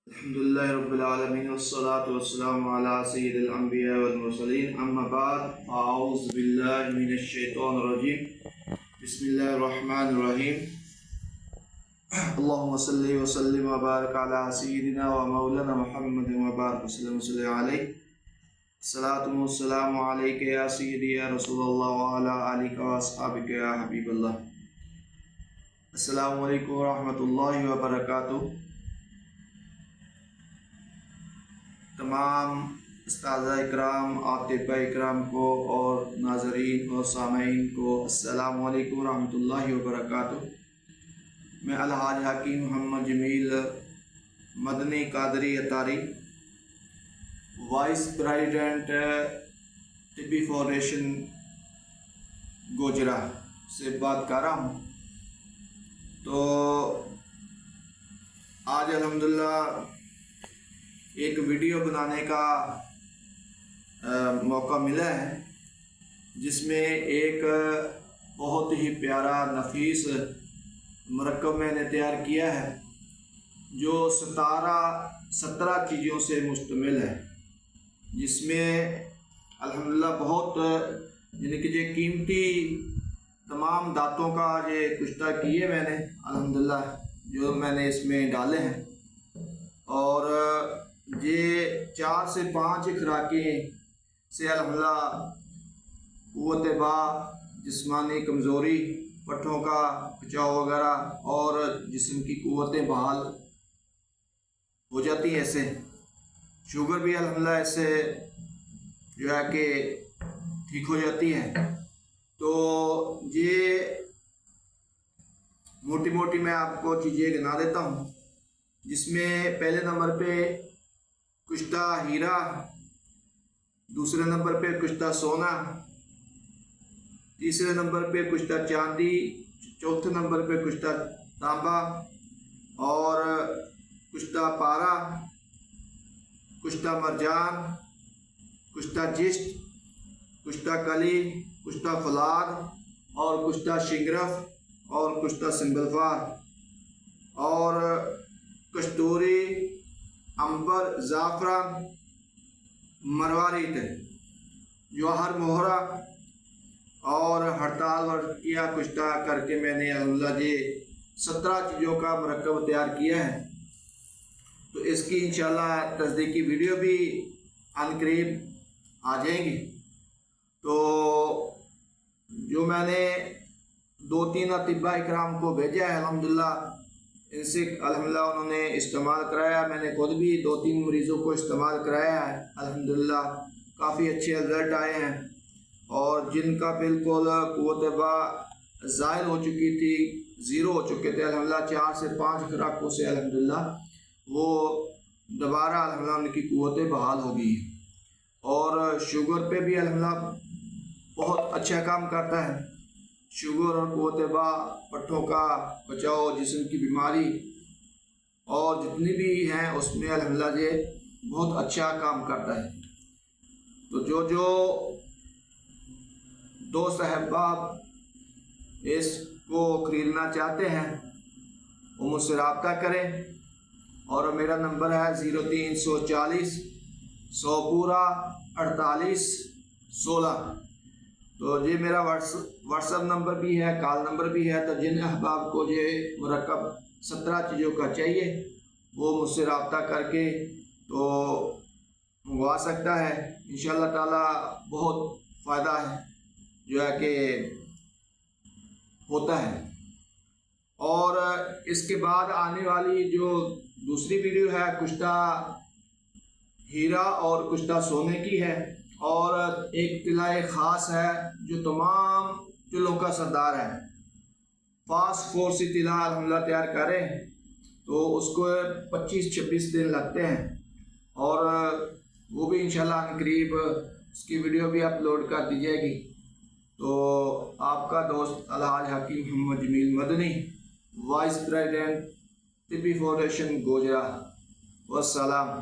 الحمدللہ رب العالمین والصلاة والسلام علی سید الانبیاء والمرسلین اما بعد فاعوذ باللہ من الشیطان الرجیم بسم اللہ الرحمن الرحیم اللہم صلی وسلم وبارک علی سیدنا و مولانا محمد وبارک وسلم صلی علیہ الصلاة والسلام علیک یا سیدی یا رسول اللہ وعلی آلک و اصحابک یا حبیب اللہ۔ السلام علیکم ورحمۃ اللہ وبرکاتہ۔ تمام استاذہ اکرام، عاطفہ اکرام کو اور ناظرین اور سامعین کو السلام علیکم ورحمۃ اللہ وبرکاتہ۔ میں الحاج حکیم محمد جمیل مدنی قادری اتاری، وائس پریزیڈنٹ طبی فاؤنڈیشن گوجرا سے بات کر رہا ہوں۔ تو آج الحمدللہ ایک ویڈیو بنانے کا موقع ملا ہے، جس میں ایک بہت ہی پیارا نفیس مرکب میں نے تیار کیا ہے، جو 17 چیزوں سے مشتمل ہے، جس میں الحمدللہ بہت یعنی کہ یہ قیمتی تمام دانتوں کا یہ کشتہ کیے میں نے الحمدللہ، جو میں نے اس میں ڈالے ہیں، اور یہ 4 سے 5 خوراکیں سے الحمدللہ قوت با، جسمانی کمزوری، پٹھوں کا کھچاؤ وغیرہ اور جسم کی قوتیں بحال ہو جاتی ہیں۔ ایسے شوگر بھی الحمدللہ اس سے جو ہے کہ ٹھیک ہو جاتی ہے۔ تو یہ موٹی موٹی میں آپ کو چیزیں گنا دیتا ہوں، جس میں پہلے نمبر پہ کشتہ ہیرا، دوسرے نمبر پہ کشتہ سونا، تیسرے نمبر پہ کشتہ چاندی، چوتھے نمبر پہ کشتہ تانبا اور کشتہ پارا، کشتہ مرجان، کشتہ جشت، کشتہ کلی، کشتہ فولاد اور کشتہ شنگرف اور کشتہ سنبلفار اور کستوری، عنبر، زعفران، مروارید، جوہر موہرا اور ہڑتال ورقیہ کشتہ کر کے میں نے الحمدللہ یہ 17 چیزوں کا مرکب تیار کیا ہے۔ تو اس کی انشاءاللہ تصدیقی ویڈیو بھی عن قریب آ جائیں گی۔ تو جو میں نے 2-3 اطباء اکرام کو بھیجا ہے الحمدللہ، ان سے الحمدللہ انہوں نے استعمال کرایا، میں نے خود بھی 2-3 مریضوں کو استعمال کرایا ہے الحمدللہ، کافی اچھے رزلٹ آئے ہیں، اور جن کا بالکل قوت با زائل ہو چکی تھی، زیرو ہو چکے تھے الحمدللہ 4 سے 5 خوراکوں سے الحمدللہ وہ دوبارہ الحمدللہ ان کی قوتیں بحال ہو گئی ہیں۔ اور شوگر پہ بھی الحمدللہ بہت اچھا کام کرتا ہے۔ شوگر اور قوت با، پٹھوں کا بچاؤ، جسم کی بیماری اور جتنی بھی ہیں اس میں الحمدللہ یہ بہت اچھا کام کرتا ہے۔ تو جو دوست احباب اس کو خریدنا چاہتے ہیں وہ مجھ سے رابطہ کریں، اور میرا نمبر ہے 0340 100 پورا 48 16۔ تو یہ میرا واٹس ایپ نمبر بھی ہے، کال نمبر بھی ہے۔ تو جن احباب کو یہ مرکب 17 چیزوں کا چاہیے وہ مجھ سے رابطہ کر کے تو منگوا سکتا ہے۔ انشاءاللہ تعالی بہت فائدہ ہے جو ہے کہ ہوتا ہے۔ اور اس کے بعد آنے والی جو دوسری ویڈیو ہے کشتہ ہیرا اور کشتہ سونے کی ہے، اور ایک طلع خاص ہے جو تمام طلوں کا سردار ہے، فاسفورسی طلع الحمدللہ تیار کریں تو اس کو 25-26 دن لگتے ہیں، اور وہ بھی انشاءاللہ عن قریب اس کی ویڈیو بھی اپلوڈ کر دی جائے گی۔ تو آپ کا دوست الحاج حکیم محمد جمیل مدنی، وائس پریزیڈنٹ طبی فاؤنڈیشن گوجرا، والسلام۔